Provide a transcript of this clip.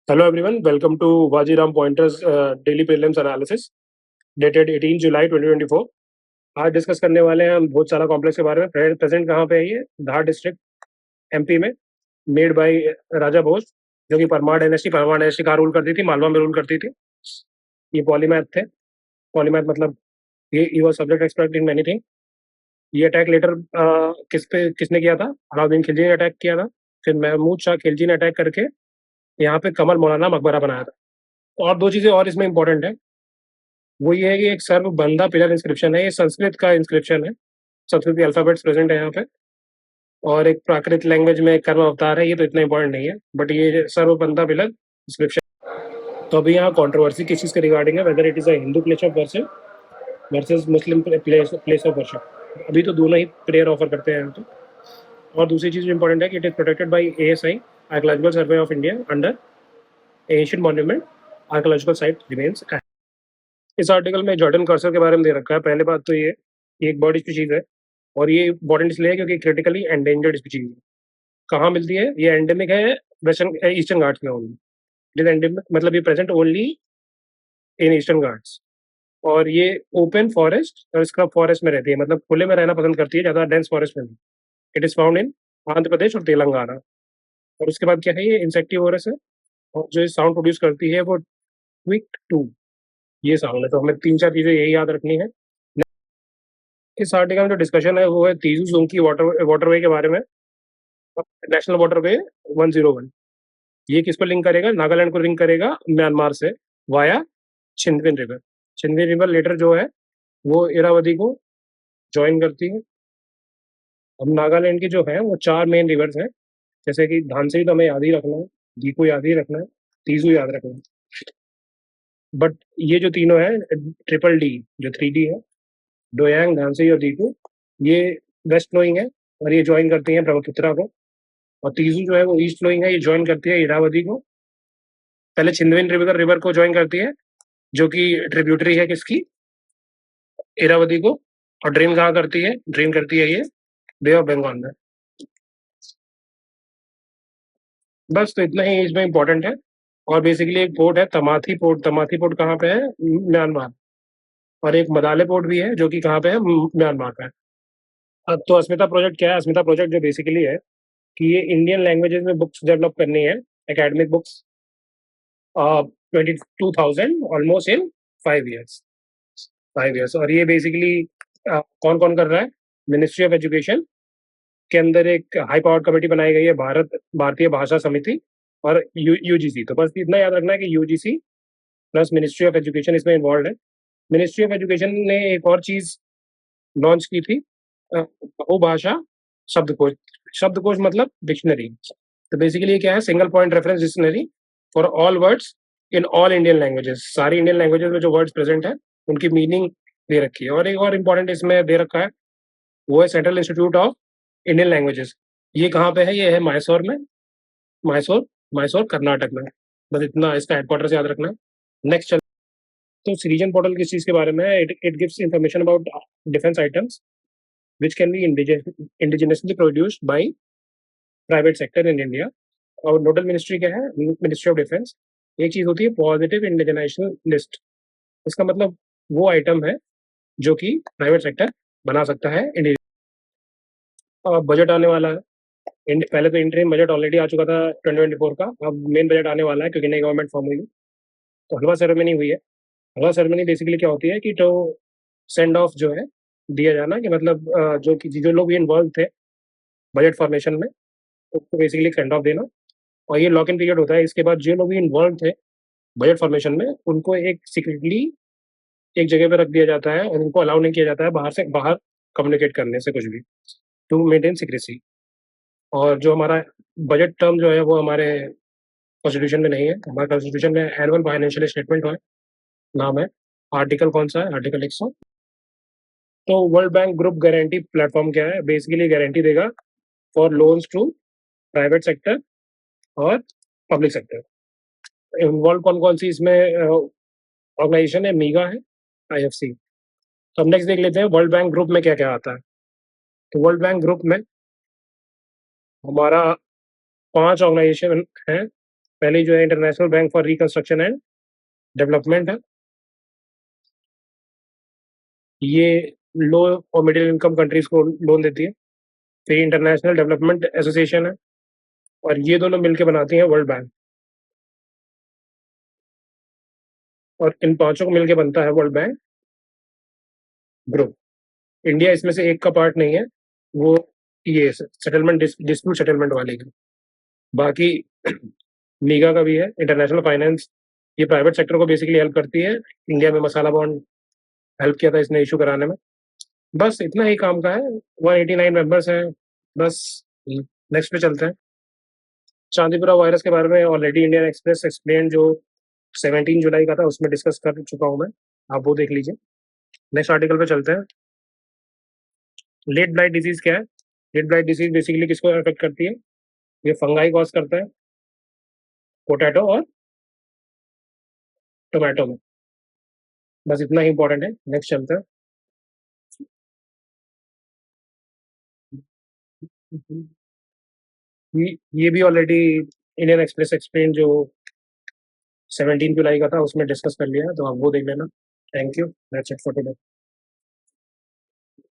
Hello everyone, welcome to Vajiram Pointers Daily Prelims Analysis dated 18 जुलाई 2024। आज discuss करने वाले हैं हम बहुत सारा कॉम्प्लेक्स के बारे में। प्रेजेंट कहाँ पे है ये? धार डिस्ट्रिक्ट एमपी में, मेड बाय राजा भोज, जो कि परमार डायनेस्टी कहाँ रूल करती थी? मालवा में रूल करती थी। ये पॉलीमैथ थे। पॉलीमैथ मतलब ये was subject expert in many thing. ये अटैक लेटर किसने किया था? अलाउद्दीन खिलजी ने अटैक किया था। फिर महमूद शाह खिलजी ने अटैक करके यहाँ पे कमल मौलाना मकबरा बनाया था। और दो चीजें और इसमें इंपॉर्टेंट है, वो ये है कि एक सर्व बंदा पिलर इंस्क्रिप्शन है, ये संस्कृत का इंस्क्रिप्शन है, संस्कृत के अल्फाबेट्स प्रेजेंट है यहाँ पे, और एक प्राकृत लैंग्वेज में कर्म अवतार है। ये तो इतना इंपॉर्टेंट नहीं है, बट ये सर्व बंदा पिलर इंस्क्रिप्शन। तो अभी यहाँ कंट्रोवर्सी किस चीज के रिगार्डिंग है, whether it is a Hindu place of worship versus Muslim place of worship. अभी तो दोनों ही प्रेयर ऑफर करते हैं यहाँ पे। और दूसरी चीज इंपॉर्टेंट है कि it is protected by ASI, archaeological survey of India, under Asian monument archaeological site remains. इस आर्टिकल में जॉर्डन कर्सर के बारे में दे रखा है। पहले बात तो ये एक बर्ड स्पीशीज है, और ये इंपॉर्टेंट इसलिए है क्योंकि क्रिटिकली एंडेंजर्ड स्पीशीज है। कहाँ मिलती है? ये एंडेमिक है वेस्टर्न ईस्टर्न घाट्स में ओनली। इट इज एंडेमिक मतलब ये present only in eastern Ghats. और ये ओपन फॉरेस्ट और स्क्रब फॉरेस्ट में रहती है, मतलब खुले में रहना पसंद करती है, ज्यादा डेंस फॉरेस्ट में नहीं। It is found in Andhra Pradesh और तेलंगाना। और उसके बाद क्या है? ये इंसेक्टिवोरस है, और जो साउंड प्रोड्यूस करती है वो ट्विक टू, ये साउंड है। तो हमें तीन चार चीजें यही याद रखनी है। इस आर्टिकल में जो डिस्कशन है वो है तीजू सोंकी वाटरवे के बारे में। नेशनल वाटरवे 101, ये किसको लिंक करेगा? नागालैंड को लिंक करेगा म्यांमार से वाया छिंदविन रिवर। छिंदविन रिवर लेटर जो है वो इरावदी को ज्वाइन करती है। अब नागालैंड की जो है वो चार मेन रिवर्स हैं, जैसे कि धानसिरी तो हमें याद ही रखना है, दीकू याद ही रखना है, तीजू याद रखना है। बट ये जो तीनों है ट्रिपल डी, जो 3D है, डोयांग, धानसिरी और दीकू, ये वेस्ट फ्लोइंग है और ये ज्वाइन करती है ब्रह्मपुत्रा को। और तीजू जो है वो ईस्ट फ्लोइंग है, ये ज्वाइन करती है इरावदी को। पहले छिंदविन रिवर को ज्वाइन करती है, जो कि ट्रिब्यूटरी है किसकी? इरावदी को। और ड्रेन कहाँ करती है? ड्रेन करती है ये बे ऑफ बंगाल में। बस तो इतना ही इसमें इंपॉर्टेंट है। और बेसिकली एक पोर्ट है तमाथी पोर्ट। तमाथी पोर्ट कहाँ पे है? म्यांमार। और एक मदाले पोर्ट भी है, जो कि कहाँ पे है? म्यांमार पे है। अब तो अस्मिता प्रोजेक्ट क्या है? अस्मिता प्रोजेक्ट जो बेसिकली है कि ये इंडियन लैंग्वेजेस में बुक्स डेवलप करनी है, academic books, 22,000 almost in 5 years. 5 years. और ये बेसिकली कौन कौन कर रहा है? मिनिस्ट्री ऑफ एजुकेशन के अंदर एक हाई पावर कमेटी बनाई गई है, भारतीय भाषा समिति, और यूजीसी। तो बस इतना याद रखना है कि UGC plus ministry of education इसमें इन्वॉल्व है। मिनिस्ट्री ऑफ एजुकेशन ने एक और चीज लॉन्च की थी, बहुभाषा शब्दकोश। शब्दकोश मतलब डिक्शनरी। तो बेसिकली क्या है? Single point reference dictionary for all words in all Indian languages. सारी इंडियन लैंग्वेजेस में जो वर्ड्स प्रेजेंट है उनकी मीनिंग दे रखी है। और एक और इम्पोर्टेंट इसमें दे रखा है, वो है central institute of Indian languages. ये कहाँ पे है? ये है मैसूर में। मैसूर, मैसूर कर्नाटक में। बस इतना इसका हेडक्वार्टर याद रखना है। नेक्स्ट चल। तो सिटीजन पोर्टल किस चीज के बारे में है? It gives information about defence items which can be indigenously produced by private sector in India. और नोडल मिनिस्ट्री क्या है? Ministry of defence. एक चीज होती है पॉजिटिव इंडिजिनेशन लिस्ट। इसका मतलब वो आइटम है जो कि प्राइवेट सेक्टर बना सकता है। बजट आने वाला है। पहले तो इंटरिम बजट ऑलरेडी आ चुका था 2024 का, अब मेन बजट आने वाला है क्योंकि नई गवर्नमेंट फॉर्म हुई है। तो हलवा सेरेमनी हुई है। हलवा सेरेमनी बेसिकली क्या होती है कि तो सेंड ऑफ जो है दिया जाना, कि मतलब जो लोग भी इन्वॉल्व थे बजट फॉर्मेशन में, उसको बेसिकली सेंड ऑफ देना। और ये लॉक इन पीरियड होता है। इसके बाद जो लोग भी इन्वॉल्व थे बजट फॉर्मेशन में, उनको एक सीक्रेटली एक जगह पे रख दिया जाता है, और उनको अलाउ नहीं किया जाता है बाहर कम्युनिकेट करने से कुछ भी, टू मेंटेन सिक्रेसी। और जो हमारा बजट टर्म जो है वो हमारे कॉन्स्टिट्यूशन में नहीं है। हमारे कॉन्स्टिट्यूशन में एनुअल फाइनेंशियल स्टेटमेंट है, नाम है। आर्टिकल कौन सा है? आर्टिकल 100। तो world bank group guarantee platform क्या है? बेसिकली गारंटी देगा for loans to private sector और पब्लिक सेक्टर। इन्वॉल्व कौन कौन सी इसमें ऑर्गेनाइजेशन है? मीगा है, IFC। तो अब नेक्स्ट देख लेते हैं वर्ल्ड बैंक ग्रुप में क्या क्या आता है। तो वर्ल्ड बैंक ग्रुप में हमारा 5 ऑर्गेनाइजेशन है, पहले जो है international bank for reconstruction and development है, ये लो और मिडिल इनकम कंट्रीज को लोन देती है। फिर इंटरनेशनल डेवलपमेंट एसोसिएशन है, और ये दोनों मिलकर बनाती हैं वर्ल्ड बैंक, और इन पांचों को मिलकर बनता है वर्ल्ड बैंक ग्रुप। इंडिया इसमें से एक का पार्ट नहीं है, वो ये सेटलमेंट डिस्प्यूट सेटलमेंट वाले की। बाकी मीगा का भी है, इंटरनेशनल फाइनेंस, ये प्राइवेट सेक्टर को बेसिकली हेल्प करती है। इंडिया में मसाला बॉन्ड हेल्प किया था इसने इशू कराने में। बस इतना ही काम का है, 189 मेंबर्स हैं। बस नेक्स्ट पे चलते हैं। चांदीपुरा वायरस के बारे में ऑलरेडी इंडियन एक्सप्रेस एक्सप्लेन जो 17 जुलाई का था उसमें डिस्कस कर चुका हूं मैं, आप वो देख लीजिए। नेक्स्ट आर्टिकल पे चलते हैं। लेट ब्लाइट डिजीज क्या है? लेट ब्लाइट डिजीज बेसिकली किसको अफेक्ट करती है? ये फंगाई कॉज करता है पोटैटो और टोमेटो में। बस इतना ही इंपॉर्टेंट है। नेक्स्ट चलते हैं। ये भी ऑलरेडी इंडियन एक्सप्रेस एक्सप्लेन जो 17 जुलाई का था उसमें डिस्कस कर लिया है, तो आप वो देख लेना। Thank you, that's it for today.